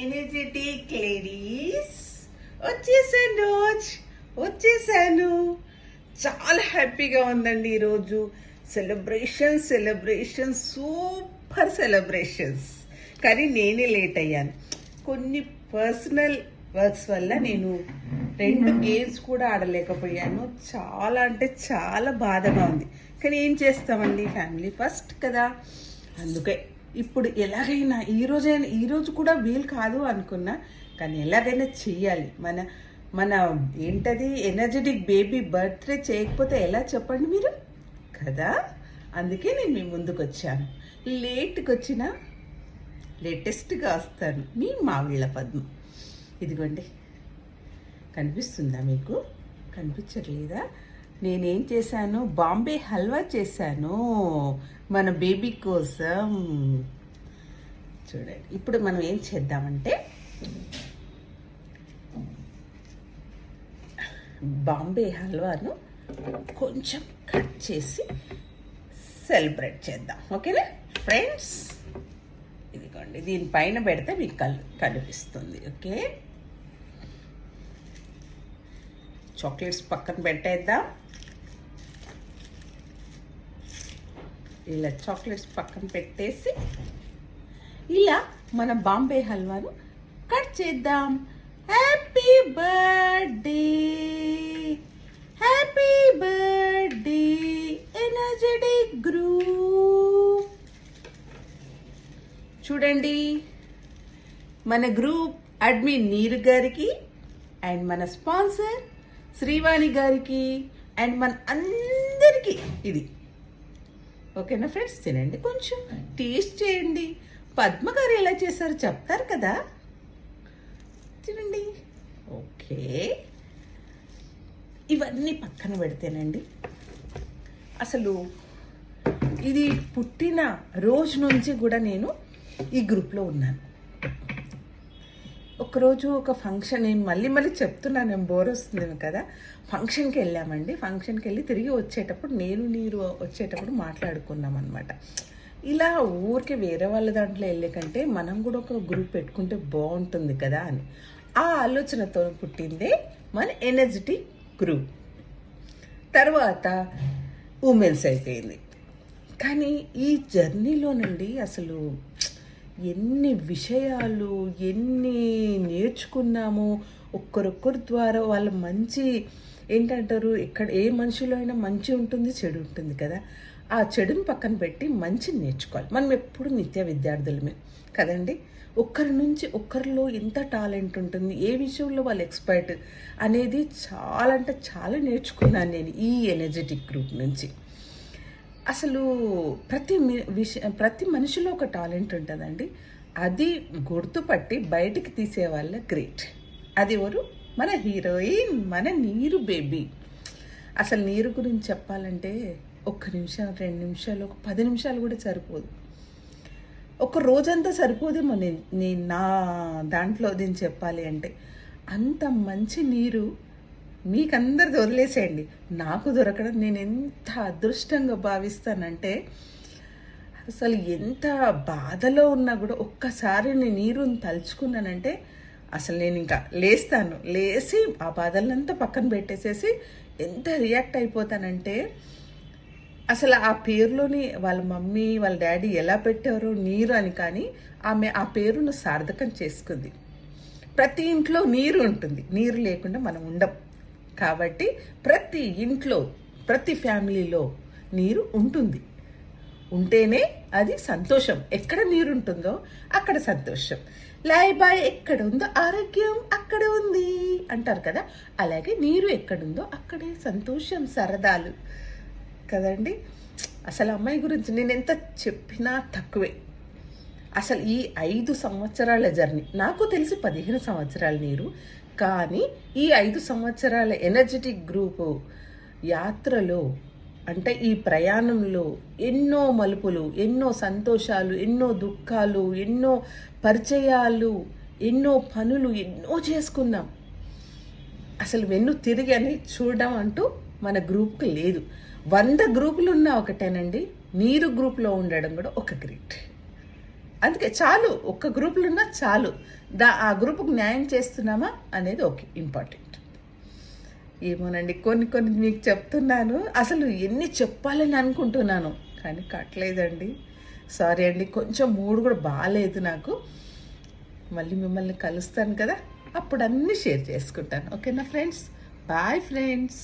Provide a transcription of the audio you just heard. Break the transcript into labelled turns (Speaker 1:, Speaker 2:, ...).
Speaker 1: Energetic ladies వచ్చేసాను. చాలా హ్యాపీగా ఉందండి ఈరోజు. Celebration super celebrations. కానీ నేనే లేట్ అయ్యాను. కొన్ని పర్సనల్ వర్క్స్ వల్ల నేను 2 గేమ్స్ కూడా ఆడలేకపోయాను. చాలా అంటే చాలా బాధగా ఉంది. కానీ ఏం చేస్తామండి, ఫ్యామిలీ ఫస్ట్ కదా. అందుకే ఇప్పుడు ఎలాగైనా ఈరోజు కూడా వీలు కాదు అనుకున్నా, కానీ ఎలాగైనా చెయ్యాలి. మన ఏంటది, ఎనర్జెటిక్ బేబీ బర్త్డే చేయకపోతే ఎలా చెప్పండి మీరు కదా. అందుకే నేను మీ ముందుకు వచ్చాను. లేట్గా వచ్చినా లేటెస్ట్గా వస్తాను. మీ మావిళ్ళ పద్మ. ఇదిగోండి, కనిపిస్తుందా మీకు? కనిపించట్లేదా? నేనేం చేశాను, బాంబే హల్వా చేశాను మన బేబీ కోసం. చూడండి, ఇప్పుడు మనం ఏం చేద్దామంటే బాంబే హల్వాను కొంచెం కట్ చేసి సెలబ్రేట్ చేద్దాం. ఓకేనా ఫ్రెండ్స్? ఇదిగోండి, దీనిపైన పెడితే మీకు కనిపిస్తుంది. ఓకే, చాక్లెట్స్ పక్కన పెట్టేద్దాం. ఇలా చాక్లెట్స్ పక్కన పెట్టేసి ఇలా మన బాంబే హల్వాను కట్ చేద్దాం. Happy birthday energetic group. చూడండి, మన గ్రూప్ అడ్మిన్ నీరు గారికి అండ్ మన స్పాన్సర్ శ్రీవాణి గారికి అండ్ మన అందరికీ ఇది. ఓకేనా ఫ్రెండ్స్? తినండి, కొంచెం టేస్ట్ చేయండి. పద్మ గారు ఎలా చేశారు చెప్తారు కదా, తినండి. ఓకే, ఇవన్నీ పక్కన పెడితేనండి, అసలు ఇది పుట్టిన రోజు నుంచి కూడా నేను ఈ గ్రూప్లో ఉన్నాను. ఒకరోజు ఒక ఫంక్షన్, నేను మళ్ళీ చెప్తున్నాను, బోర్ వస్తుందేమో కదా. ఫంక్షన్కి వెళ్ళామండి. ఫంక్షన్కి వెళ్ళి తిరిగి వచ్చేటప్పుడు నీరు వచ్చేటప్పుడు మాట్లాడుకున్నాం అనమాట. ఇలా ఊరికి వేరే వాళ్ళ దాంట్లో వెళ్ళే కంటే మనం కూడా ఒక గ్రూప్ పెట్టుకుంటే బాగుంటుంది కదా అని ఆ ఆలోచనతో పుట్టిందే మన ఎనర్జెటిక్ గ్రూప్. తర్వాత ఉమెన్స్ అయిపోయింది. కానీ ఈ జర్నీలోనండి అసలు ఎన్ని విషయాలు, ఎన్ని నేర్చుకున్నాము. ఒక్కరొక్కరి ద్వారా వాళ్ళ మంచి ఏంటంటారు, ఇక్కడ ఏ మనిషిలో అయినా మంచి ఉంటుంది, చెడు ఉంటుంది కదా. ఆ చెడుని పక్కన పెట్టి మంచిని నేర్చుకోవాలి. మనం ఎప్పుడు నిత్య విద్యార్థులమే కదండి. ఒక్కరి నుంచి ఒక్కరిలో ఎంత టాలెంట్ ఉంటుంది, ఏ విషయంలో వాళ్ళు ఎక్స్పర్ట్ అనేది చాలా అంటే చాలా నేర్చుకున్నాను నేను ఈ ఎనర్జెటిక్ గ్రూప్ నుంచి. అసలు ప్రతి మనిషిలో ఒక టాలెంట్ ఉంటుందండి. అది గుర్తుపట్టి బయటికి తీసేవాళ్ళ గ్రేట్. అది ఎవరు? మన హీరోయిన్, మన నీరు బేబీ. అసలు నీరు గురించి చెప్పాలంటే 1 నిమిషం, 2 నిమిషాలు, ఒక 10 నిమిషాలు కూడా సరిపోదు. ఒక రోజంతా సరిపోదేమో నేను నా దాంట్లో దీన్ని చెప్పాలి అంటే. అంత మంచి నీరు మీకందరిది వదిలేసేయండి, నాకు దొరకడం నేను ఎంత అదృష్టంగా భావిస్తానంటే, అసలు ఎంత బాధలో ఉన్నా కూడా ఒక్కసారి నేను నీరుని తలుచుకున్నానంటే అసలు నేను ఇంకా లేచి ఆ బాధలంతా పక్కన పెట్టేసేసి ఎంత రియాక్ట్ అయిపోతానంటే, అసలు ఆ పేరులోని వాళ్ళ మమ్మీ వాళ్ళ డాడీ ఎలా పెట్టారో నీరు అని, కానీ ఆమె ఆ పేరును సార్థకం చేసుకుంది. ప్రతి ఇంట్లో నీరు ఉంటుంది, నీరు లేకుండా మనం ఉండం. కాబట్టి ప్రతి ఇంట్లో, ప్రతి ఫ్యామిలీలో నీరు ఉంటుంది. ఉంటేనే అది సంతోషం. ఎక్కడ నీరు ఉంటుందో అక్కడ సంతోషం. లాయబాయ్ ఎక్కడ ఉందో ఆరోగ్యం అక్కడ ఉంది అంటారు కదా. అలాగే నీరు ఎక్కడుందో అక్కడే సంతోషం, సరదాలు కదండి. అసలు అమ్మాయి గురించి నేను ఎంత చెప్పినా తక్కువే. అసలు ఈ 5 సంవత్సరాల జర్నీ, నాకు తెలిసి 15 సంవత్సరాల నీరు, కానీ ఈ 5 సంవత్సరాల ఎనర్జెటిక్ గ్రూపు యాత్రలో, అంటే ఈ ప్రయాణంలో ఎన్నో మలుపులు, ఎన్నో సంతోషాలు, ఎన్నో దుఃఖాలు, ఎన్నో పరిచయాలు, ఎన్నో పనులు ఎన్నో చేసుకున్నాం. అసలు వెన్ను తిరిగి అని చూడడం అంటూ మన గ్రూప్కి లేదు. 100 గ్రూపులు ఉన్నా ఒకటేనండి, నీరు గ్రూప్లో ఉండడం కూడా ఒక గ్రేట్. అందుకే చాలు, ఒక్క గ్రూపులు ఉన్నా చాలు. ఆ గ్రూపుకు న్యాయం చేస్తున్నామా అనేది ఓకే ఇంపార్టెంట్. ఏమోనండి, కొన్ని కొన్ని మీకు చెప్తున్నాను, అసలు ఎన్ని చెప్పాలని అనుకుంటున్నాను కానీ కట్టలేదండి. సారీ అండి, కొంచెం మూడ్ కూడా బాగాలేదు నాకు. మళ్ళీ మిమ్మల్ని కలుస్తాను కదా, అప్పుడు అన్నీ షేర్ చేసుకుంటాను. ఓకేనా ఫ్రెండ్స్? Bye friends.